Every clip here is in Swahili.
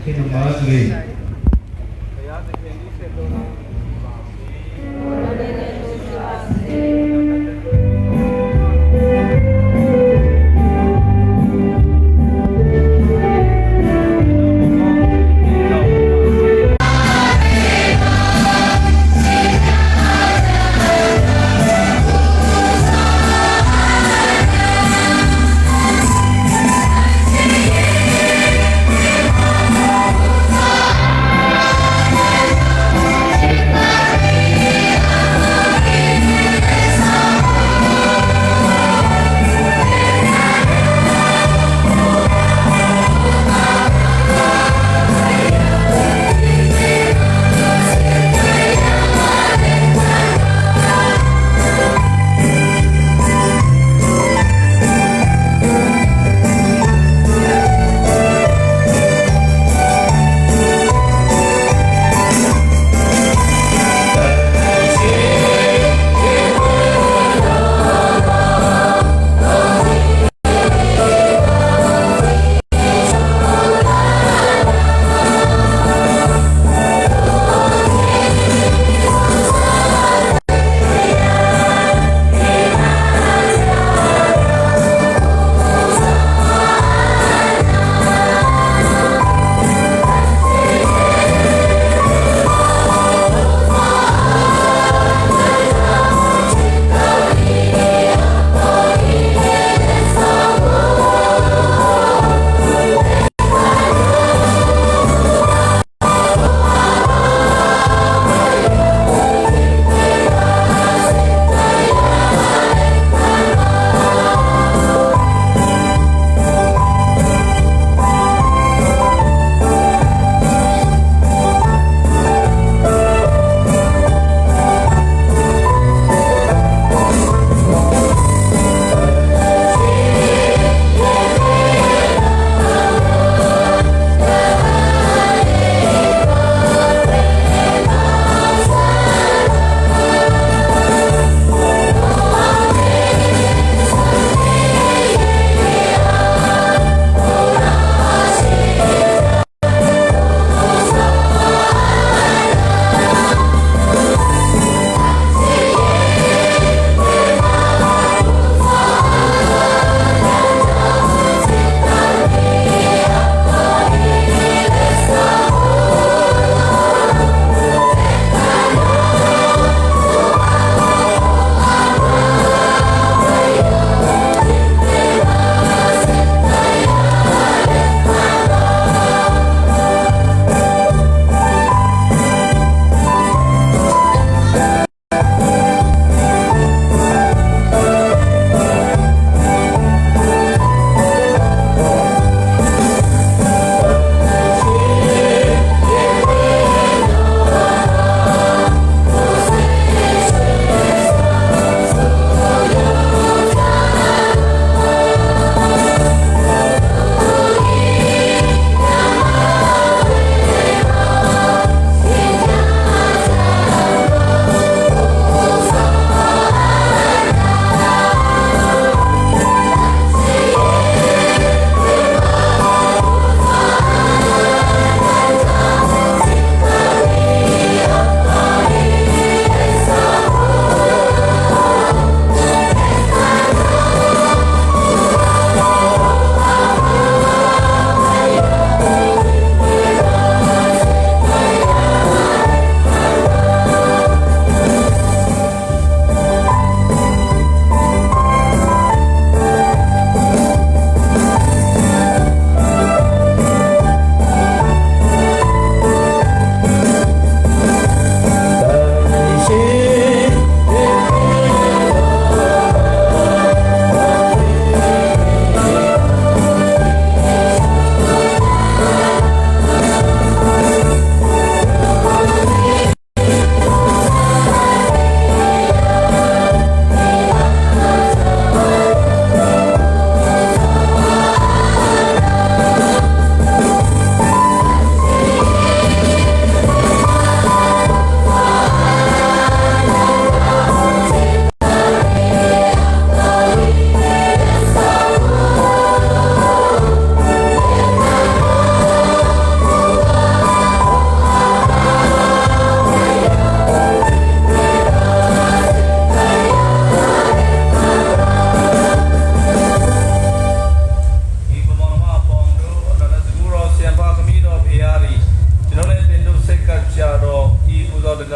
ခေတ္တမှာဆိုရင်တရားသခင်ကြီးစေတော်တော်ပါစေ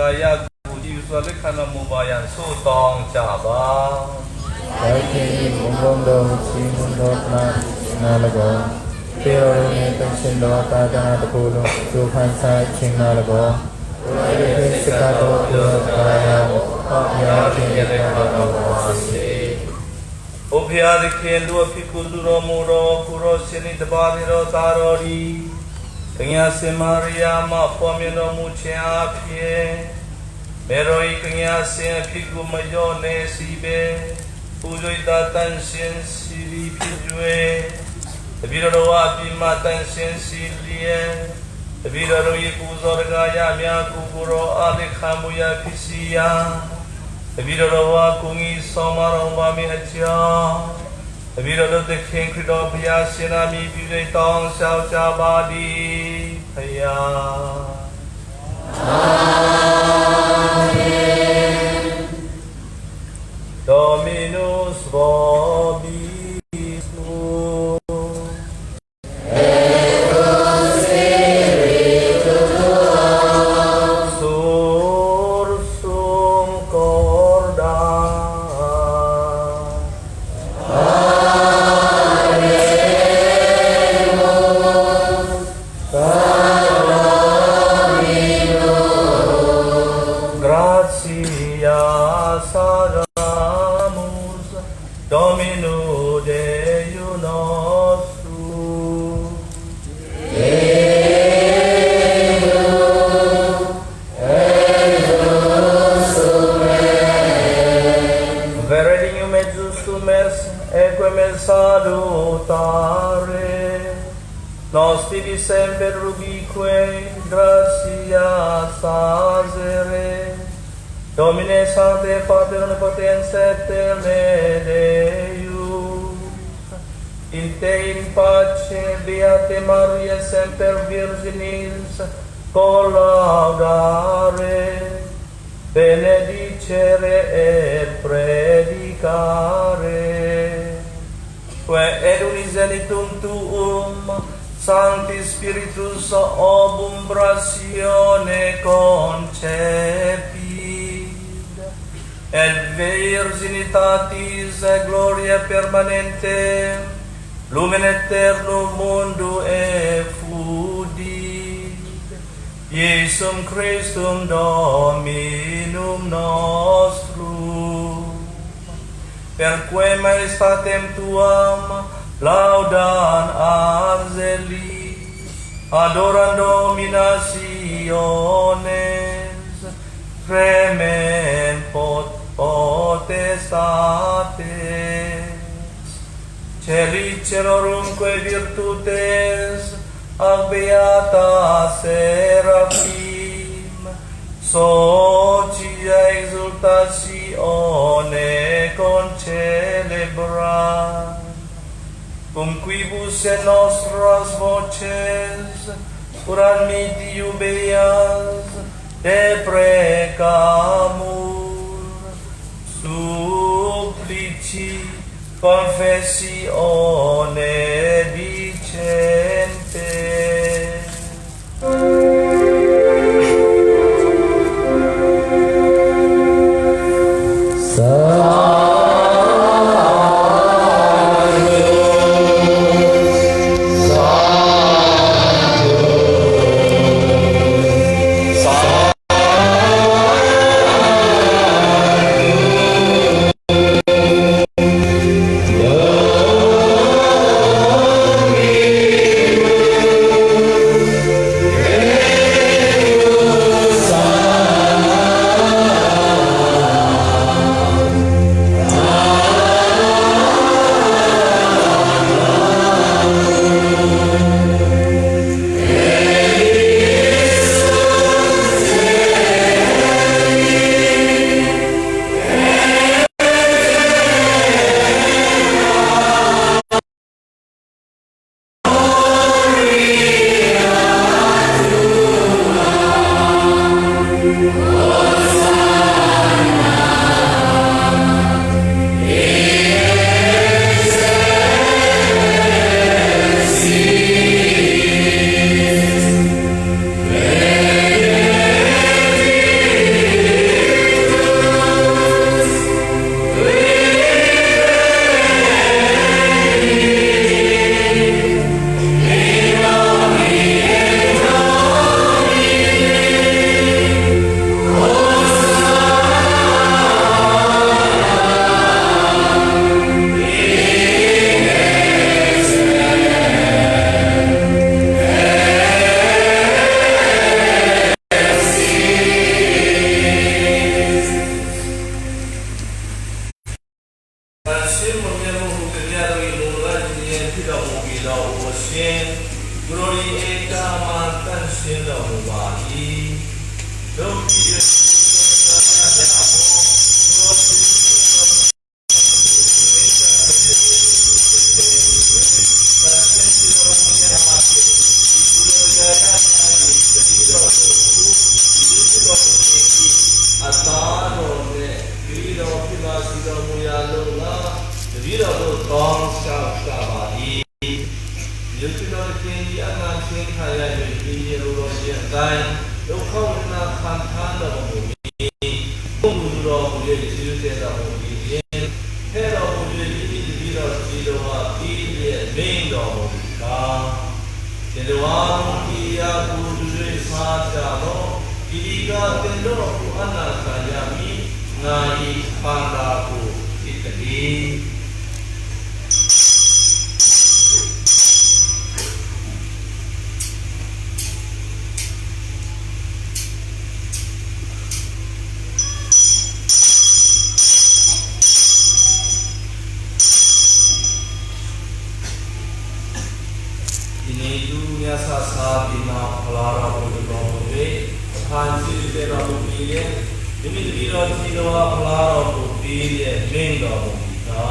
ายะกูจิวสวะเลขนามุบายันสู้ตองจาบาไอ้ที่มุงกงโดชีมุนโดนาละกงเที่ยวเนตังสินโดตาจานาตะกูลสุขันสายชิงนาละกงสกัดโตเดือดกายายาทิยะเลกะโอสิโอเพียดิเคนดูพิคุดุโรมูโรคุโรสินิตบาดิโรตารอรีกัญญาสิมาริยามาปอมิโนมุเชอาพีเมโรอิกัญญาสิพิกุมโยเนสีเบปูโยอิตาตันเซียนสิริพิจเวตบิโรวาปิมาตันเซียนสิลีเอตบิโรอิปูโซรกายามียกุกุโรอาเลขามุยาพิสิยาตบิโรวาคุงิสมารงวามิอจาตบิโรเตเคนคริโดพยาสินามีปิเรตองชาวจาบาดีพยาDominus vobiscum et cum spiritu tuo sursum corda gratias Domino Deo nostrum Veredium et justum est equem et salutare nos tibi semper rubique gratias asere Domine Sancte Pater Omnipotens et Deus, in te in pace, Beate Maria semper Virginis, collaudare, benedicere et predicare, que et unigenitum tuum, Sancti Spiritus ob umbratione concepi, et virginitatis gloria permanente lumen aeternum mundo effudit Iesum Christum Dominum nostrum perque maestatem tuam laudan angeli adorando dominationes fremen potestates celicerorumque virtutes ac beata seraphim socia exultatione concelebran cum quibus et nostras voces uran miti iubeas deprecamur supplici confessione dicente တိုင်းဒုက္ခဝေဒနာခံထားတော်မူပြီးဘုရားတော်မူရဲ့ကျေးဇူးတင်တော်မူပြီးထဲတော်မူရဲ့ဒီပြီးတော့ဒီတော်မှာပြီးရဲ့မင်းတော်မူပြီးကာဒီတော်ဒီယာကုတွေစားကြတော့ဒီကတင်တော်ကိုအနာခံရမည်ငါဤခန္ဓာကိုဣတတိ Dunia sasa bina pelara berdua hansi dera bukti demi dira dira pelara bukti menda bukta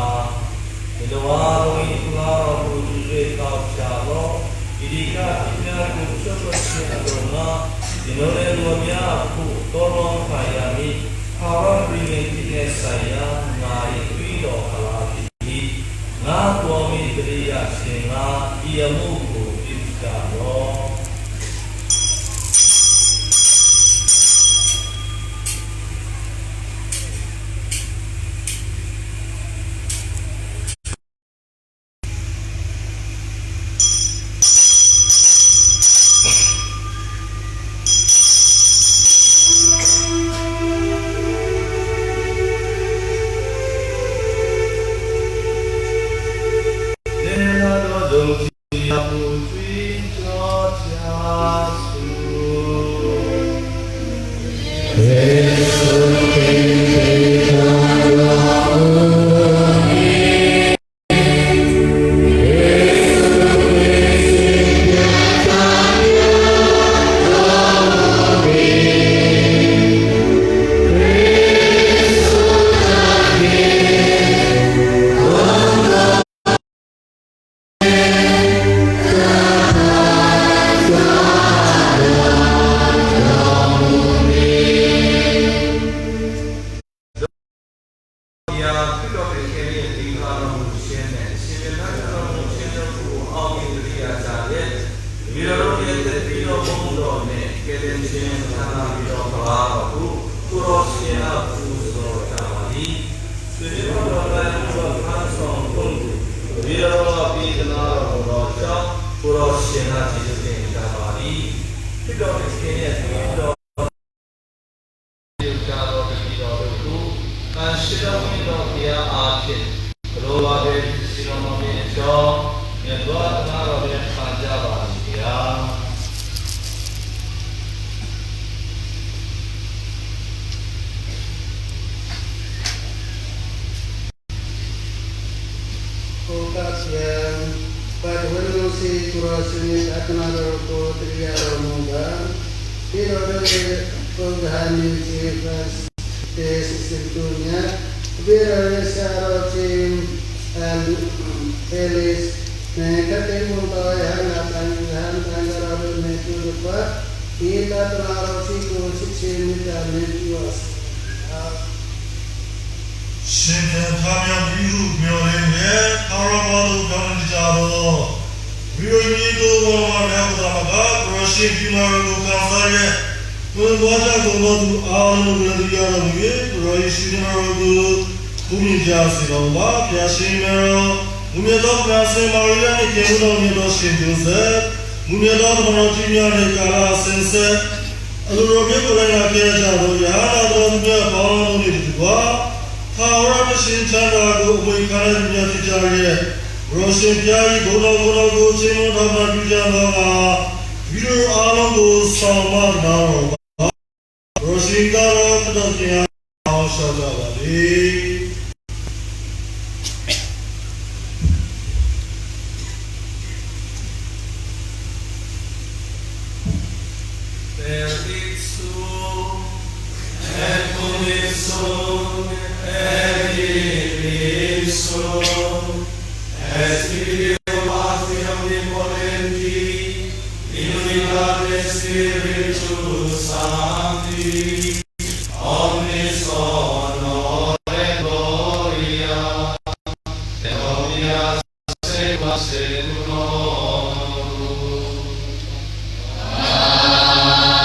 dua ini pelara bukti kau jalo idika ina kucing adona dinore luamnya aku tolong kayami haram ringin tidak saya ngai video kalati na tuami dria singa ia muku Kalau Amen.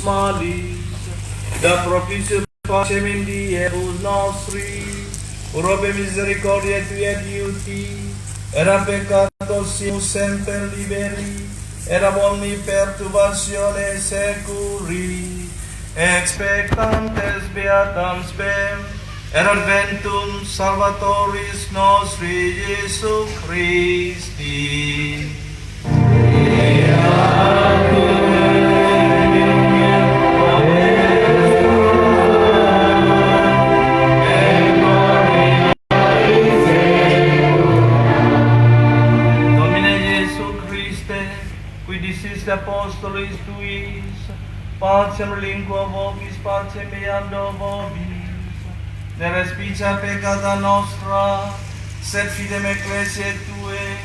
malis, da propizio pacem in diebus nostri, urope misericordia tui adiuti, era peccatos simus semper liberi, era omni perturbatione securi, expectantes beatam spem, et adventum salvatoris nostri Iesu Christi. Domine Iesu Christe, qui dissiste apostolis tuis, pacem lingua vobis, pacem meando vobis, ne respicia peccata nostra, sed fidem ecclesiae tue,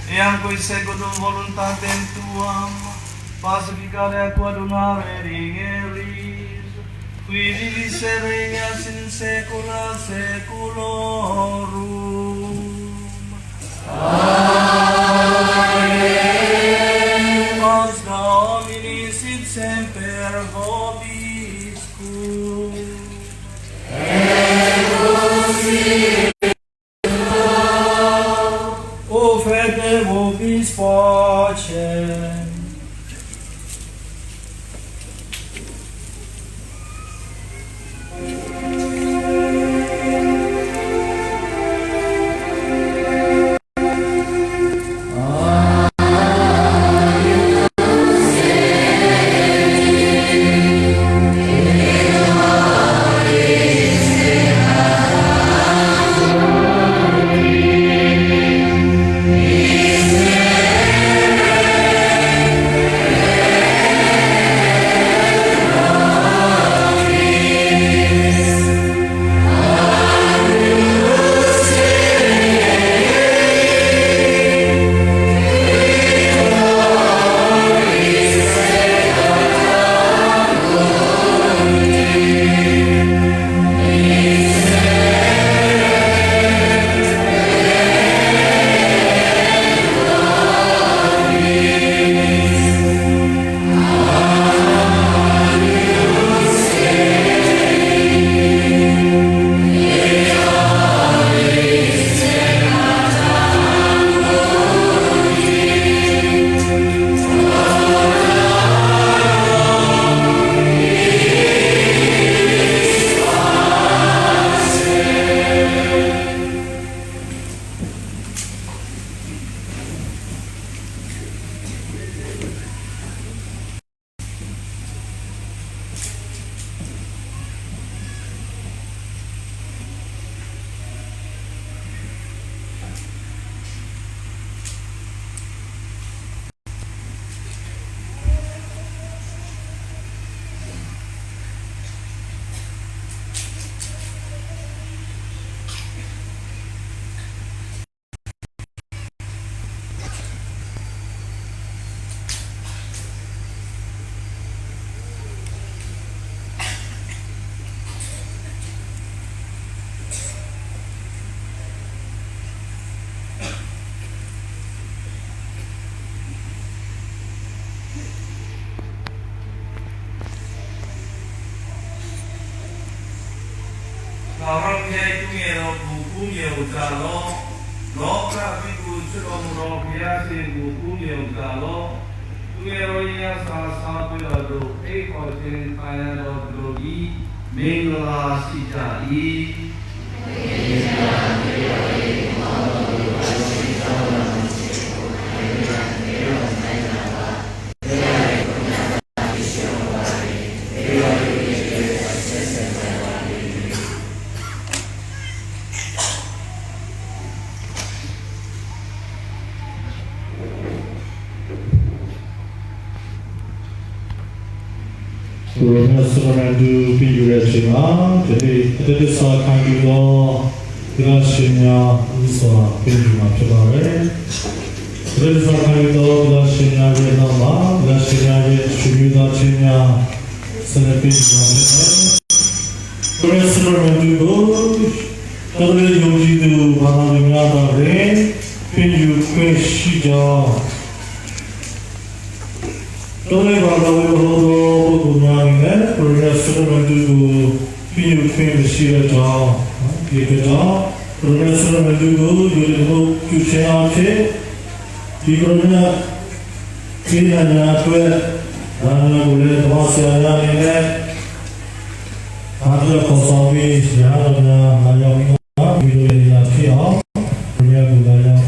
eam cui secundum voluntatem tuam, pacificare aquadunare rigeris, qui vivis et regnas in saecula saeculorum. Amen. Os Domini sit semper vobiscum. O fede vobis pacem. Suramandu Pinjurachima, today, Atadisa Kangido, Grashina, Uswa, Pinjuma Pivare, Atadisa Kangido, Grashina Vedama, Grashina Shumuda Chinya, Sanapinjuma Pivare, Suramandu, Tadre Yojidu, Manavimada Rain, Pinju Kweshija, 또래 바다의 호도 구간에 프로레스를 만들고 비유팀 시에서 이거죠. 프로레스를 만들고 그리고 규칙하게 이거는 그냥 또 나는 원래 도와줘야하는데 다들 고소비 야하냐 나영이가 위로해야 피어 그냥 나영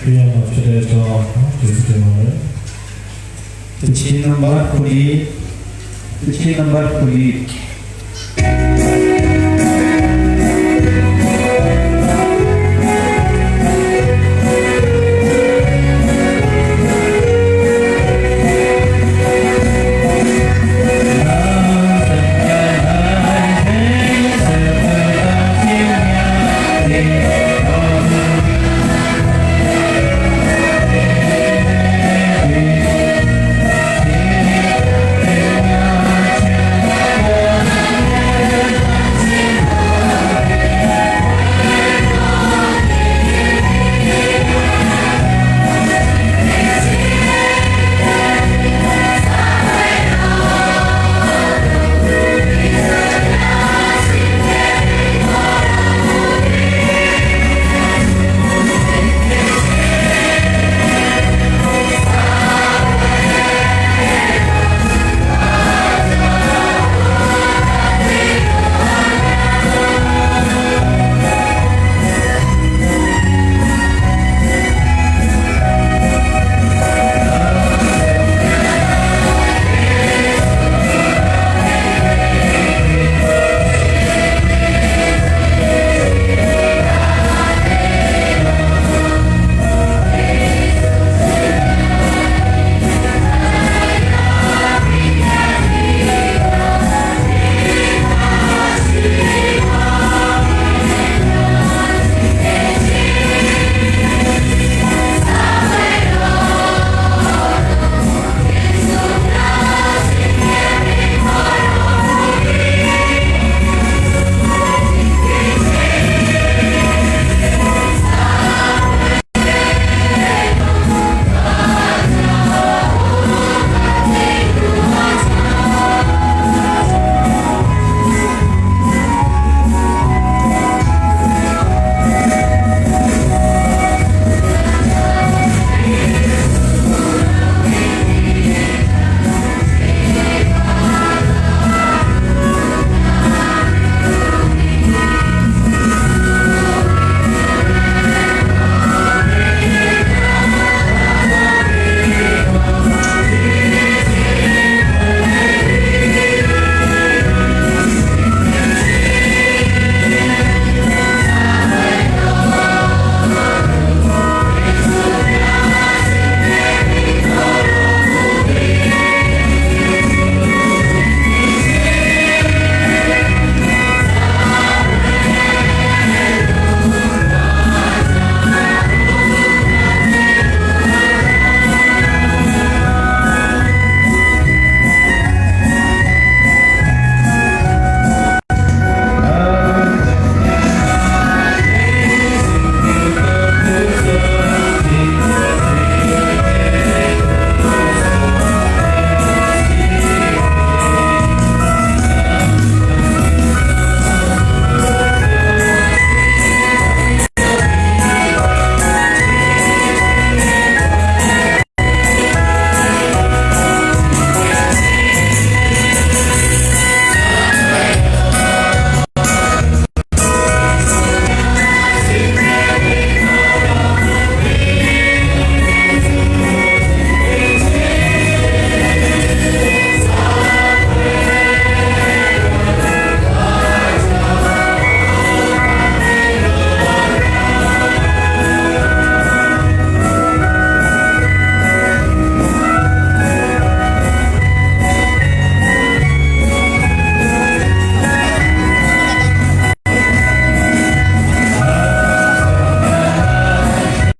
그냥 없애서 제스템을 Kecil nomor kulit